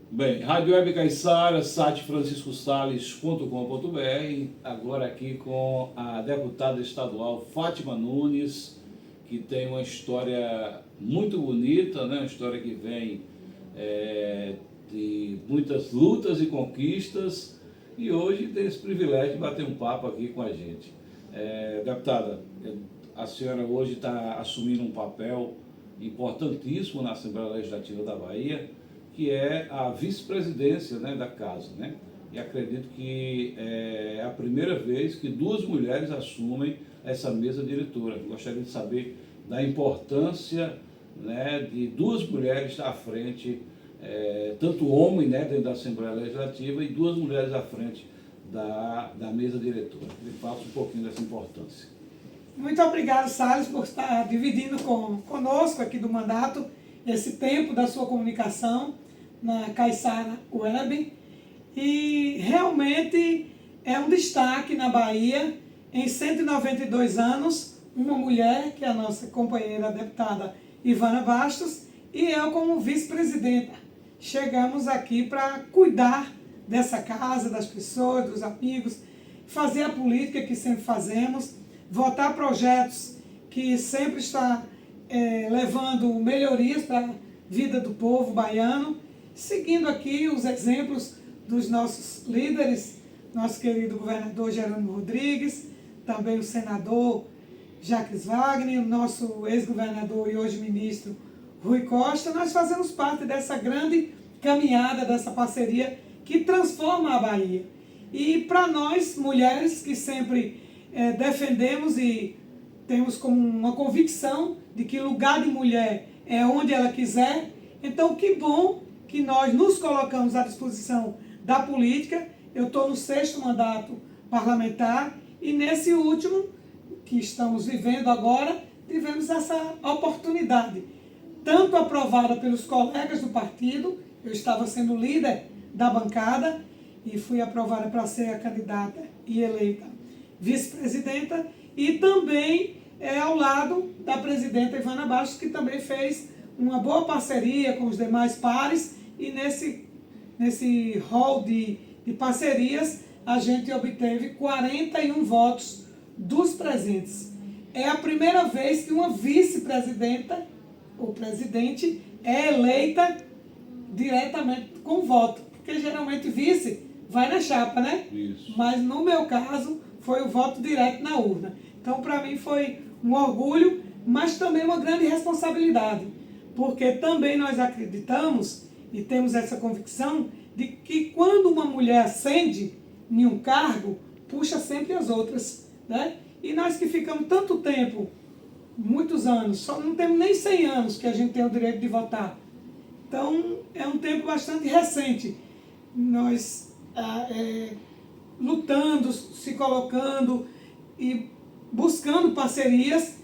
Bem, Rádio Web Caiçara, site franciscosales.com.br, agora aqui com a deputada estadual Fátima Nunes, que tem uma história muito bonita, né? Uma história que vem de muitas lutas e conquistas, e hoje tem esse privilégio de bater um papo aqui com a gente. Deputada, a senhora hoje está assumindo um papel importantíssimo na Assembleia Legislativa da Bahia, que é a vice-presidência, né, da casa, né? E acredito que é a primeira vez que duas mulheres assumem essa mesa diretora. Eu gostaria de saber da importância, né, de duas mulheres à frente, tanto homem, né, dentro da Assembleia Legislativa e duas mulheres à frente da mesa diretora. Me fala um pouquinho dessa importância. Muito obrigado, Salles, por estar dividindo conosco aqui do mandato esse tempo da sua comunicação na Caiçara Web. E realmente é um destaque na Bahia, em 192 anos, uma mulher, que é a nossa companheira deputada Ivana Bastos, e eu como vice-presidenta. Chegamos aqui para cuidar dessa casa, das pessoas, dos amigos, fazer a política que sempre fazemos, votar projetos que sempre está levando melhorias para a vida do povo baiano, seguindo aqui os exemplos dos nossos líderes, nosso querido governador Jerônimo Rodrigues, também o senador Jacques Wagner, o nosso ex-governador e hoje ministro Rui Costa. Nós fazemos parte dessa grande caminhada, dessa parceria que transforma a Bahia. E para nós, mulheres, que sempre defendemos e temos como uma convicção de que lugar de mulher é onde ela quiser, então que bom que nós nos colocamos à disposição da política. Eu estou no 6º mandato parlamentar e nesse último, que estamos vivendo agora, tivemos essa oportunidade, tanto aprovada pelos colegas do partido. Eu estava sendo líder da bancada e fui aprovada para ser a candidata e eleita vice-presidenta, e também ao lado da presidenta Ivana Bastos, que também fez uma boa parceria com os demais pares, e nesse hall de parcerias a gente obteve 41 votos dos presentes. É a primeira vez que uma vice-presidenta ou presidente é eleita diretamente com voto, porque geralmente vice vai na chapa, né? Isso. Mas no meu caso foi o voto direto na urna. Então para mim foi um orgulho, mas também uma grande responsabilidade, porque também nós acreditamos e temos essa convicção de que quando uma mulher ascende em um cargo, puxa sempre as outras, né? E nós que ficamos tanto tempo, muitos anos, só não temos nem 100 anos que a gente tem o direito de votar. Então é um tempo bastante recente. Nós lutando, se colocando e buscando parcerias.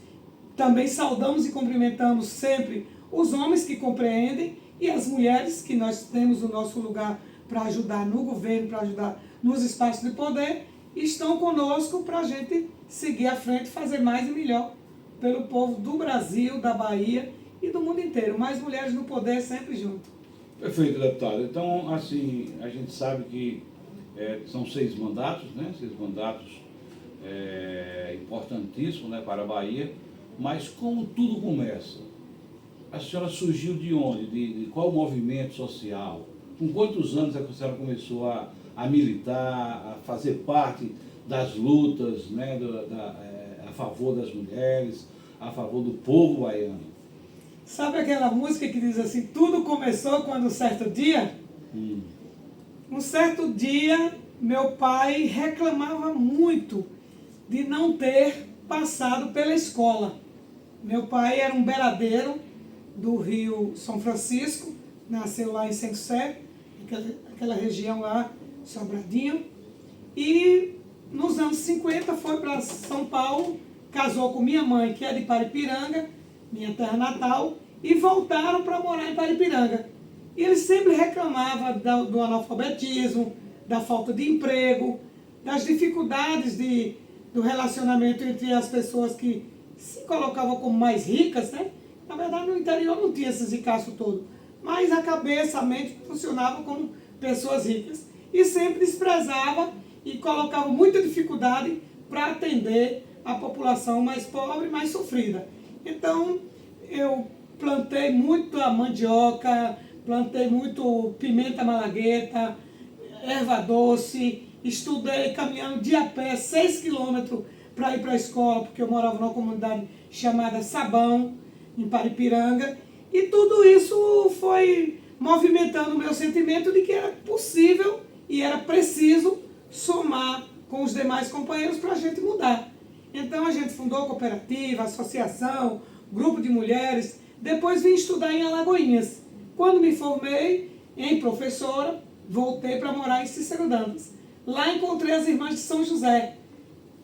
Também saudamos e cumprimentamos sempre os homens que compreendem e as mulheres, que nós temos o nosso lugar para ajudar no governo, para ajudar nos espaços de poder, e estão conosco para a gente seguir à frente, fazer mais e melhor pelo povo do Brasil, da Bahia e do mundo inteiro. Mais mulheres no poder sempre junto. Perfeito, deputado. Então, assim, a gente sabe que são 6 mandatos, né? 6 mandatos importantíssimos, né, para a Bahia. Mas como tudo começa? A senhora surgiu de onde? De qual movimento social? Com quantos anos é que a senhora começou a militar, a fazer parte das lutas, né, a favor das mulheres, a favor do povo baiano? Sabe aquela música que diz assim, tudo começou quando um certo dia? Um certo dia, meu pai reclamava muito de não ter passado pela escola. Meu pai era um beradeiro do Rio São Francisco, nasceu lá em Centro Sé, aquela região lá, Sobradinho, e nos anos 50 foi para São Paulo, casou com minha mãe, que é de Paripiranga, minha terra natal, e voltaram para morar em Paripiranga. E ele sempre reclamava do analfabetismo, da falta de emprego, das dificuldades do relacionamento entre as pessoas que se colocavam como mais ricas, né? Na verdade, no interior não tinha esse ricaço todo. mas a cabeça, a mente funcionava como pessoas ricas. E sempre desprezava e colocava muita dificuldade para atender a população mais pobre, mais sofrida. Então, eu plantei muito a mandioca, plantei muito pimenta malagueta, erva doce, estudei caminhando de a pé 6 quilômetros para ir para a escola, porque eu morava numa comunidade chamada Sabão, em Paripiranga, e tudo isso foi movimentando o meu sentimento de que era possível e era preciso somar com os demais companheiros para a gente mudar. Então a gente fundou cooperativa, associação, grupo de mulheres, depois vim estudar em Alagoinhas. Quando me formei em professora, voltei para morar em Cícero Dantas. Lá encontrei as irmãs de São José.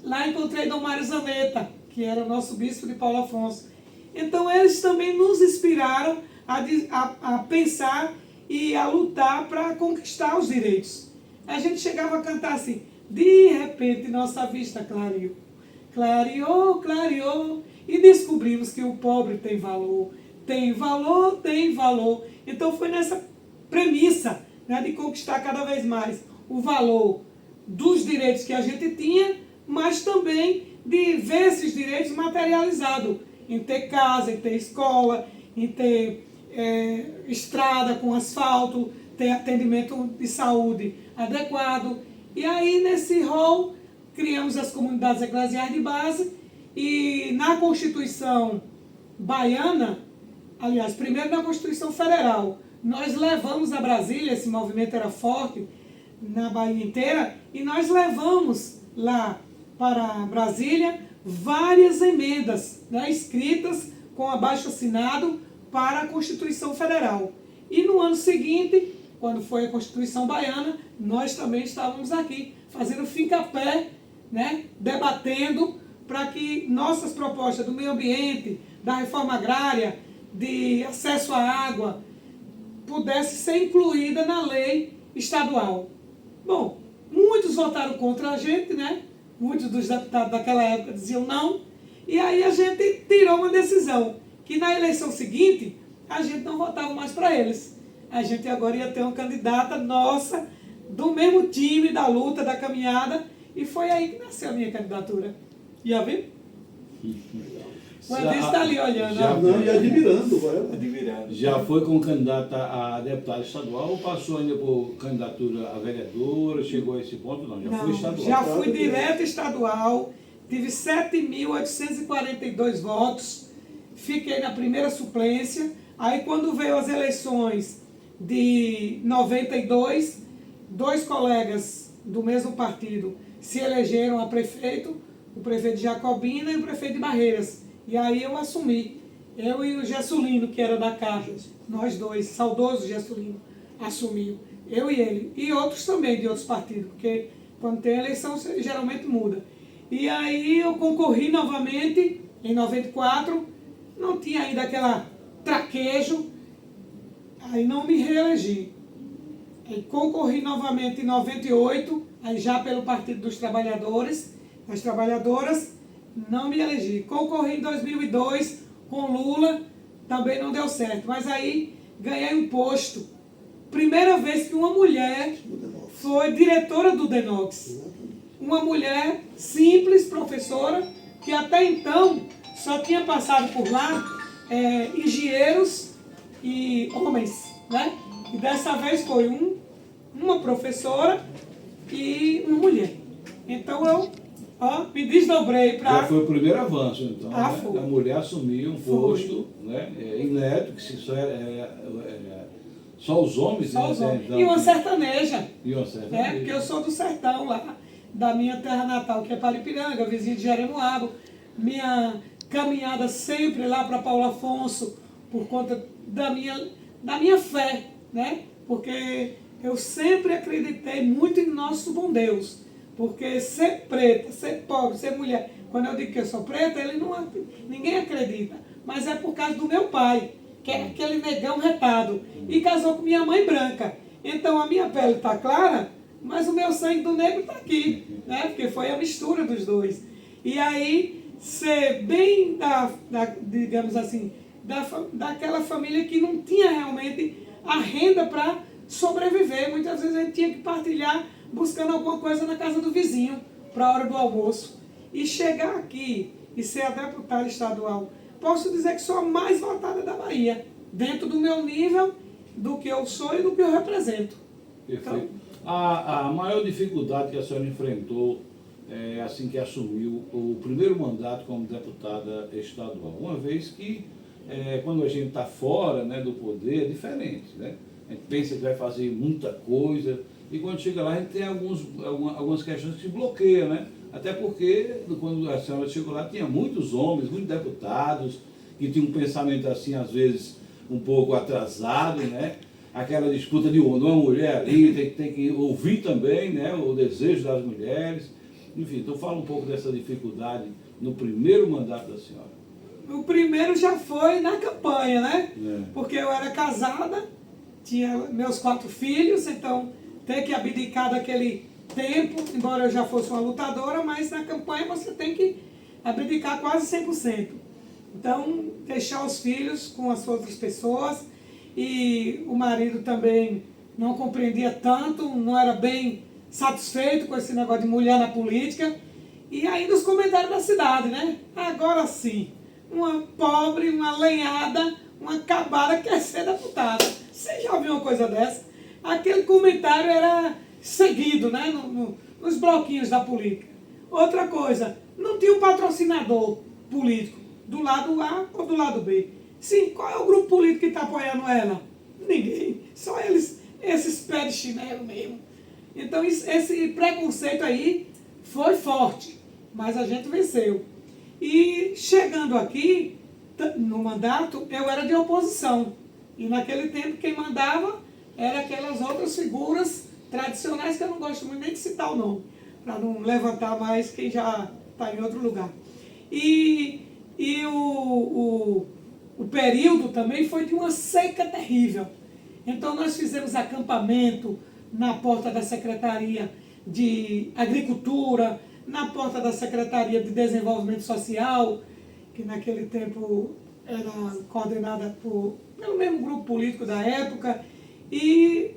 Lá encontrei Dom Mário Zanetta, que era o nosso bispo de Paulo Afonso. Então eles também nos inspiraram a pensar e a lutar para conquistar os direitos. A gente chegava a cantar assim: de repente nossa vista clareou, clareou, clareou, e descobrimos que o pobre tem valor, tem valor, tem valor. Então foi nessa premissa, né, de conquistar cada vez mais o valor dos direitos que a gente tinha, mas também de ver esses direitos materializados, em ter casa, em ter escola, em ter estrada com asfalto, ter atendimento de saúde adequado. E aí, nesse rol, criamos as comunidades eclesiais de base e na Constituição baiana, aliás, primeiro na Constituição Federal, nós levamos a Brasília, esse movimento era forte na Bahia inteira, e nós levamos lá para Brasília várias emendas, né, escritas com abaixo-assinado para a Constituição Federal. E no ano seguinte, quando foi a Constituição Baiana, nós também estávamos aqui, fazendo fincapé, né, debatendo para que nossas propostas do meio ambiente, da reforma agrária, de acesso à água, pudesse ser incluída na lei estadual. Bom, muitos votaram contra a gente, né? Muitos dos deputados daquela época diziam não, e aí a gente tirou uma decisão, que na eleição seguinte a gente não votava mais para eles. A gente agora ia ter uma candidata nossa, do mesmo time, da luta, da caminhada, e foi aí que nasceu a minha candidatura. Já viu? O Andrés está ali olhando. E admirando. Já foi como candidata a deputada estadual ou passou ainda por candidatura a vereadora? Chegou a esse ponto? Não, já foi estadual. Já fui direto estadual, tive 7.842 votos, fiquei na primeira suplência. Aí quando veio as eleições de 92, dois colegas do mesmo partido se elegeram a prefeito, o prefeito de Jacobina e o prefeito de Barreiras. E aí eu assumi, eu e o Gessulino, que era da Caixa, nós dois, saudoso Gessulino, assumiu, eu e ele, e outros também de outros partidos, porque quando tem eleição geralmente muda. E aí eu concorri novamente em 94, não tinha ainda aquela traquejo, aí não me reelegi. Aí concorri novamente em 98, aí já pelo Partido dos Trabalhadores, das Trabalhadoras, não me elegi. Concorri em 2002 com Lula, também não deu certo, mas aí ganhei um posto. Primeira vez que uma mulher foi diretora do Denox. Uma mulher simples, professora, que até então só tinha passado por lá engenheiros e homens, né? E dessa vez foi uma professora e uma mulher. Então eu me desdobrei para... Já foi o primeiro avanço, então, né? Foi. A mulher assumiu um posto, né, inédito, que só os homens... Só né, os homens. então, E uma sertaneja. E uma sertaneja. Porque eu sou do sertão lá, da minha terra natal, que é Paripiranga, vizinho de Jeremoabo. Minha caminhada sempre lá para Paulo Afonso, por conta da minha fé, né? Porque eu sempre acreditei muito em nosso bom Deus. Porque ser preta, ser pobre, ser mulher, quando eu digo que eu sou preta, ninguém acredita. Mas é por causa do meu pai, que é aquele negão retado, e casou com minha mãe branca. Então a minha pele está clara, mas o meu sangue do negro está aqui, né? Porque foi a mistura dos dois. E aí, ser bem digamos assim, daquela família que não tinha realmente a renda para sobreviver. Muitas vezes a gente tinha que partilhar buscando alguma coisa na casa do vizinho para a hora do almoço. E chegar aqui e ser a deputada estadual, posso dizer que sou a mais votada da Bahia, dentro do meu nível, do que eu sou e do que eu represento. Perfeito. Então, A maior dificuldade que a senhora enfrentou assim que assumiu o primeiro mandato como deputada estadual, uma vez que quando a gente está fora, né, do poder é diferente, né? A gente pensa que vai fazer muita coisa e quando chega lá a gente tem algumas questões que se bloqueiam, né? Até porque quando a senhora chegou lá tinha muitos homens, muitos deputados que tinham um pensamento assim às vezes um pouco atrasado, né? Aquela disputa de uma mulher ali, tem que ouvir também, né, o desejo das mulheres. Enfim, então fala um pouco dessa dificuldade no primeiro mandato da senhora. o primeiro já foi na campanha, né? É. Porque eu era casada, tinha meus 4 filhos, então ter que abdicar daquele tempo, embora eu já fosse uma lutadora, mas na campanha você tem que abdicar quase 100%. Então, deixar os filhos com as outras pessoas, e o marido também não compreendia tanto, não era bem satisfeito com esse negócio de mulher na política. E ainda os comentários da cidade, né? Agora sim, uma pobre, uma lenhada, uma acabada quer ser deputada. Você já ouviu uma coisa dessa? Aquele comentário era seguido, né? Nos bloquinhos da política. Outra coisa, não tinha um patrocinador político do lado A ou do lado B. Sim, qual é o grupo político que está apoiando ela? Ninguém. Só eles, esses pés de chinelo mesmo. Então esse preconceito aí foi forte, mas a gente venceu. E chegando aqui, no mandato, eu era de oposição. E naquele tempo quem mandava eram aquelas outras figuras tradicionais que eu não gosto muito nem de citar o nome, para não levantar mais quem já está em outro lugar. E o período também foi de uma seca terrível. Então nós fizemos acampamento na porta da Secretaria de Agricultura, na porta da Secretaria de Desenvolvimento Social, que naquele tempo era coordenada pelo mesmo grupo político da época, e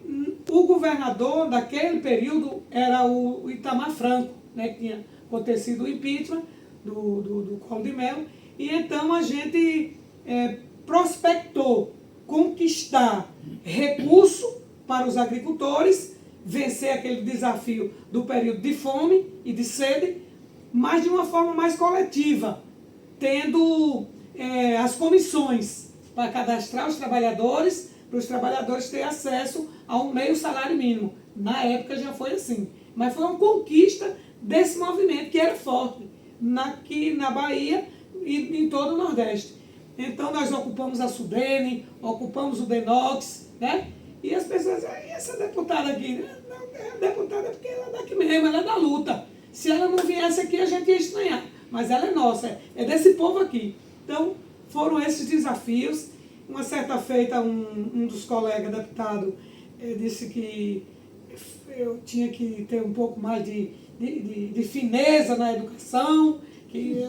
o governador daquele período era o Itamar Franco, né, que tinha acontecido o impeachment do Collor de Mello, e então a gente prospectou conquistar recurso para os agricultores, vencer aquele desafio do período de fome e de sede, mas de uma forma mais coletiva, tendo as comissões para cadastrar os trabalhadores, para os trabalhadores terem acesso a um meio salário mínimo. Na época já foi assim, mas foi uma conquista desse movimento que era forte aqui na Bahia e em todo o Nordeste. Então nós ocupamos a Sudene, ocupamos o Denox, né? E as pessoas, essa deputada aqui, não é deputada porque ela é daqui mesmo, ela é da luta. Se ela não viesse aqui, a gente ia estranhar. Mas ela é nossa, é desse povo aqui. Então, foram esses desafios. Uma certa feita, um dos colegas deputados disse que eu tinha que ter um pouco mais de fineza na educação, que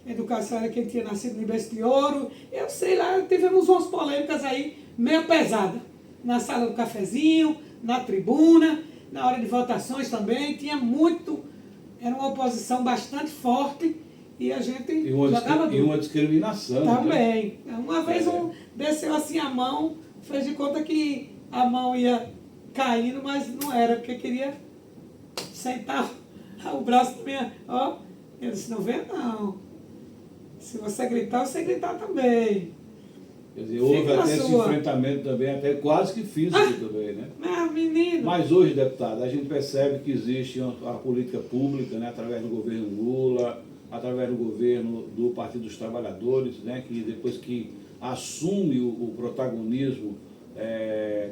a educação era quem tinha nascido em berço de ouro. Eu sei lá, tivemos umas polêmicas aí meio pesadas. Na sala do cafezinho, na tribuna, na hora de votações também, tinha muito, era uma oposição bastante forte e a gente jogava duro. E uma discriminação. Também. Né? Uma vez desceu assim a mão, fez de conta que a mão ia caindo, mas não era, porque queria sentar o braço na minha... Ó, eu disse, não vê não. Se você gritar também. Quer dizer, houve até esse enfrentamento também, até quase que físico também, né? Menino. Mas hoje, deputado, a gente percebe que existe a política pública, né, através do governo Lula, através do governo do Partido dos Trabalhadores, né, que depois que assume o protagonismo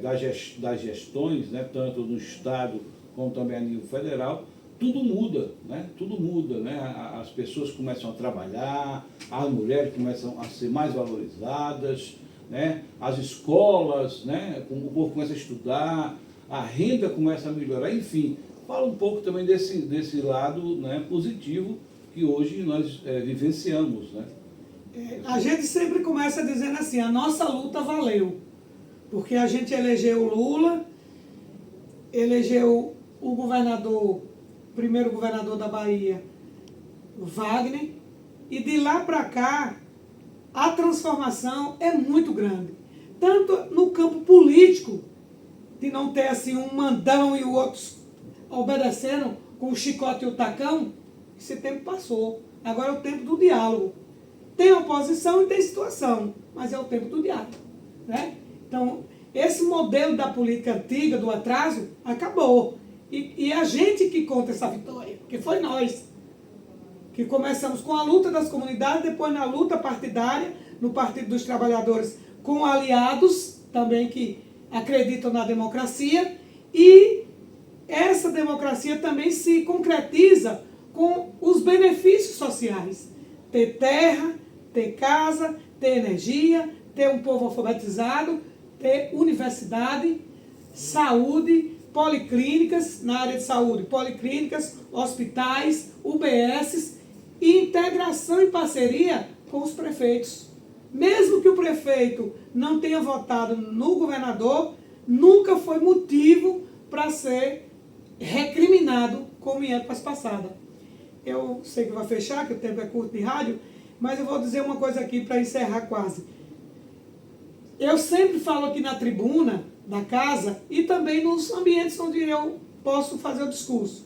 das gestões, né, tanto no Estado como também a nível federal, tudo muda, né? Tudo muda, né? As pessoas começam a trabalhar, as mulheres começam a ser mais valorizadas, né? As escolas, né? O povo começa a estudar, a renda começa a melhorar, enfim. Fala um pouco também desse lado, né, positivo que hoje nós vivenciamos, né? A gente sempre começa dizendo assim, a nossa luta valeu. Porque a gente elegeu o Lula, elegeu o governador, primeiro governador da Bahia, Wagner, e de lá para cá a transformação é muito grande. Tanto no campo político, de não ter assim um mandão e os outros obedecendo com o chicote e o tacão, esse tempo passou. Agora é o tempo do diálogo. Tem oposição e tem situação, mas é o tempo do diálogo, né? Então, esse modelo da política antiga, do atraso, acabou. E a gente que conta essa vitória, porque foi nós que começamos com a luta das comunidades, depois na luta partidária, no Partido dos Trabalhadores, com aliados também que acreditam na democracia, e essa democracia também se concretiza com os benefícios sociais. Ter terra, ter casa, ter energia, ter um povo alfabetizado, ter universidade, saúde, policlínicas, na área de saúde, policlínicas, hospitais, UBSs, e integração e parceria com os prefeitos. Mesmo que o prefeito não tenha votado no governador, nunca foi motivo para ser recriminado como em épocas passadas. Eu sei que vai fechar, que o tempo é curto de rádio, mas eu vou dizer uma coisa aqui para encerrar quase. Eu sempre falo aqui na tribuna da casa e também nos ambientes onde eu posso fazer o discurso,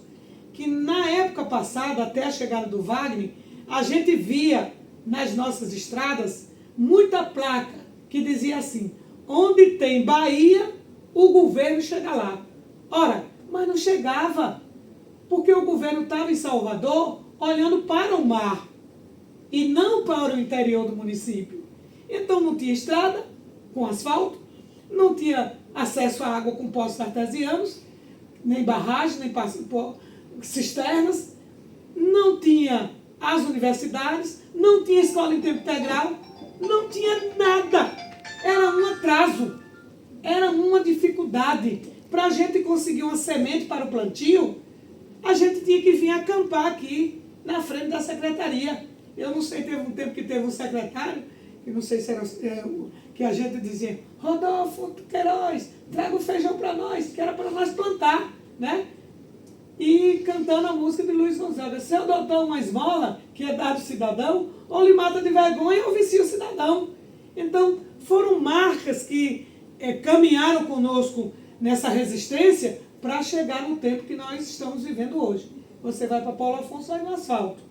que na época passada, até a chegada do Wagner, a gente via nas nossas estradas muita placa que dizia assim: onde tem Bahia, o governo chega lá. Ora, mas não chegava, porque o governo estava em Salvador olhando para o mar e não para o interior do município. Então não tinha estrada com asfalto, não tinha acesso à água com poços artesianos, nem barragens, nem cisternas, não tinha as universidades, não tinha escola em tempo integral, não tinha nada. Era um atraso, era uma dificuldade. Para a gente conseguir uma semente para o plantio, a gente tinha que vir acampar aqui na frente da secretaria. Eu não sei, teve um tempo que teve um secretário, que não sei se era que a gente dizia: Rodolfo Queiroz, traga o feijão para nós, que era para nós plantar, né? E cantando a música de Luiz Gonzaga: se eu dou uma esmola, que é dado cidadão, ou lhe mata de vergonha ou vicia o cidadão. Então, foram marcas que caminharam conosco nessa resistência para chegar no tempo que nós estamos vivendo hoje. Você vai para Paulo Afonso, vai no asfalto.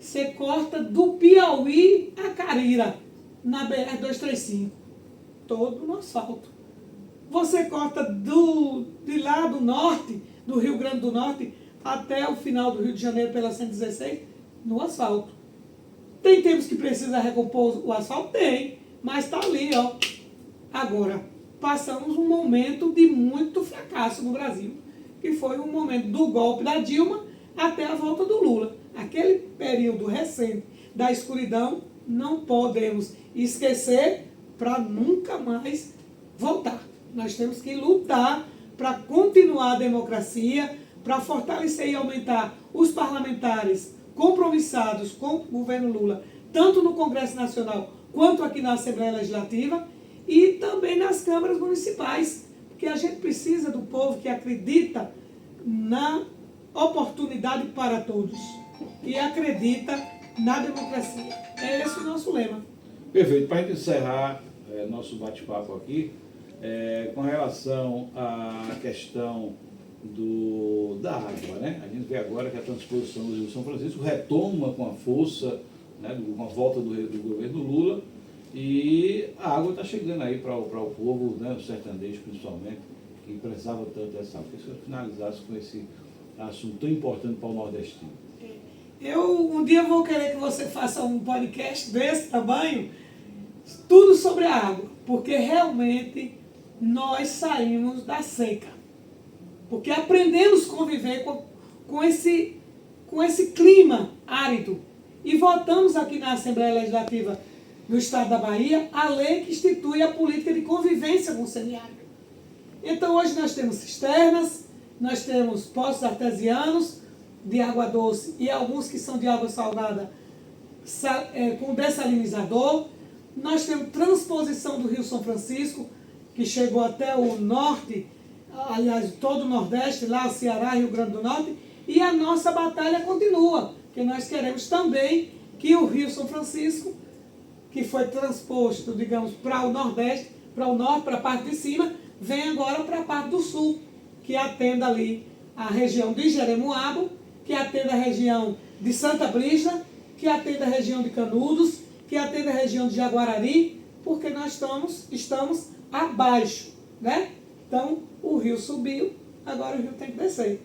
Você corta do Piauí a Carira, na BR-235, todo no asfalto. Você corta de lá do norte, do Rio Grande do Norte, até o final do Rio de Janeiro, pela 116, no asfalto. Tem tempos que precisa recompor o asfalto? Tem, mas está ali, ó. Agora, passamos um momento de muito fracasso no Brasil, que foi o momento do golpe da Dilma até a volta do Lula. Aquele período recente da escuridão não podemos esquecer para nunca mais voltar. Nós temos que lutar para continuar a democracia, para fortalecer e aumentar os parlamentares compromissados com o governo Lula, tanto no Congresso Nacional quanto aqui na Assembleia Legislativa e também nas câmaras municipais, porque a gente precisa do povo que acredita na oportunidade para todos e acredita na democracia. É esse o nosso lema. Perfeito. Para a gente encerrar nosso bate-papo aqui, com relação à questão da água, né? A gente vê agora que a transposição do Rio São Francisco retoma com a força, né, com a volta do governo Lula, e a água está chegando aí para o povo, né, o sertanejo principalmente, que precisava tanto dessa água. Queria que você finalizasse com esse assunto tão importante para o nordestino. Um dia vou querer que você faça um podcast desse tamanho, tudo sobre a água, porque realmente nós saímos da seca. Porque aprendemos a conviver com esse clima árido. E votamos aqui na Assembleia Legislativa do Estado da Bahia a lei que institui a política de convivência com o semiárido. Então hoje nós temos cisternas, nós temos poços artesianos de água doce e alguns que são de água salgada com dessalinizador. Nós temos transposição do Rio São Francisco que chegou até o norte, aliás, todo o Nordeste, lá Ceará, Rio Grande do Norte, e a nossa batalha continua, porque nós queremos também que o Rio São Francisco, que foi transposto, digamos, para o Nordeste, para o Norte, para a parte de cima, venha agora para a parte do Sul, que atenda ali a região de Jeremoabo, que atenda a região de Santa Brígida, que atenda a região de Canudos, que atenda a região de Jaguarari, porque nós estamos abaixo, né? Então, o rio subiu, agora o rio tem que descer.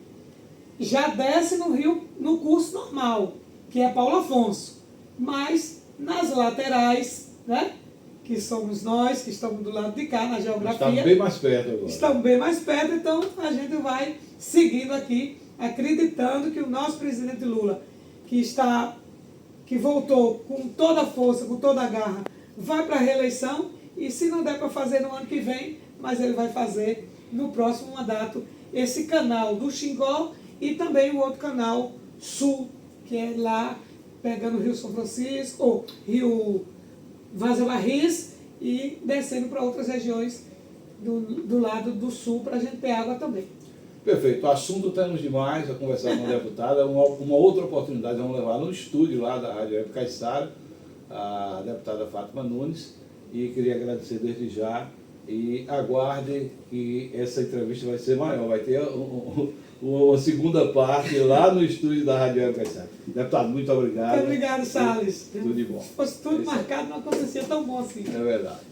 Já desce no rio no curso normal, que é Paulo Afonso, mas nas laterais, né? Que somos nós, que estamos do lado de cá, na geografia. Estamos bem mais perto agora. Estamos bem mais perto, então a gente vai seguindo aqui, acreditando que o nosso presidente Lula, que voltou com toda a força, com toda a garra, vai para a reeleição, e se não der para fazer no ano que vem, mas ele vai fazer no próximo mandato esse canal do Xingó e também o outro canal sul, que é lá pegando o Rio São Francisco, ou Rio Vaza Barris, e descendo para outras regiões do lado do sul para a gente ter água também. Perfeito. O assunto temos demais a conversar com a deputada. Uma outra oportunidade vamos levar no estúdio lá da Rádio Web Caiçara, a deputada Fátima Nunes, e queria agradecer desde já e aguarde que essa entrevista vai ser maior, vai ter uma segunda parte lá no estúdio da Rádio Web Caiçara. Deputado, muito obrigado. Muito obrigado, Salles. Tudo de bom. Se fosse tudo marcado, não acontecia tão bom assim. É verdade.